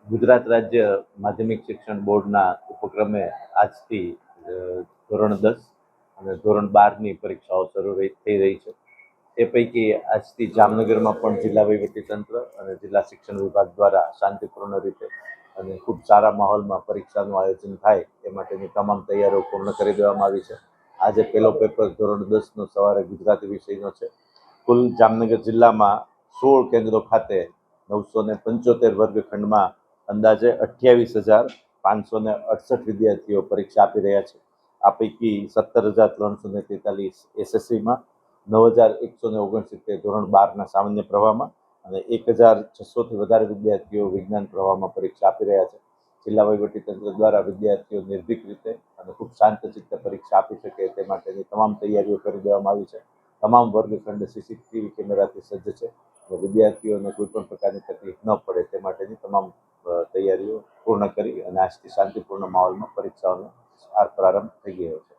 ગુજરાત રાજ્ય માધ્યમિક શિક્ષણ બોર્ડના ઉપક્રમે આજથી ધોરણ 10 અને ધોરણ 12ની પરીક્ષાઓ શરૂ થઈ રહી છે. તે પૈકી આજથી જામનગરમાં પણ જિલ્લા વહીવટીતંત્ર અને જિલ્લા શિક્ષણ વિભાગ દ્વારા શાંતિપૂર્ણ રીતે અને ખૂબ સારા માહોલમાં પરીક્ષાનું આયોજન થાય એ માટેની તમામ તૈયારીઓ પૂર્ણ કરી દેવામાં આવી છે. આજે પહેલો પેપર ધોરણ 10નો સવારે ગુજરાતી વિષયનો છે. કુલ જામનગર જિલ્લામાં 16 કેન્દ્રો ખાતે 975 વર્ગખંડમાં અંદાજે 28,568 વિદ્યાર્થીઓ પરીક્ષા આપી રહ્યા છે. આ પૈકી 17,343 એસએસસીમાં, 9,169 ધોરણ 12ના સામાન્ય પ્રવાહમાં અને 1,600થી વધારે વિદ્યાર્થીઓ વિજ્ઞાન પ્રવાહમાં પરીક્ષા આપી રહ્યા છે. જિલ્લા વહીવટીતંત્ર દ્વારા વિદ્યાર્થીઓ નિર્ભીક રીતે અને ખૂબ શાંત ચિત્તે પરીક્ષા આપી શકે તે માટેની તમામ તૈયારીઓ કરી દેવામાં આવી છે. તમામ વર્ગખંડ સીસીટીવી કેમેરાથી સજ્જ છે અને વિદ્યાર્થીઓને કોઈ પણ પ્રકારની તકલીફ ન પડે તે માટેની તમામ તૈયારીઓ પૂર્ણ કરી અને આજથી શાંતિપૂર્ણ માહોલમાં પરીક્ષાઓનો પ્રારંભ થઈ ગયો છે.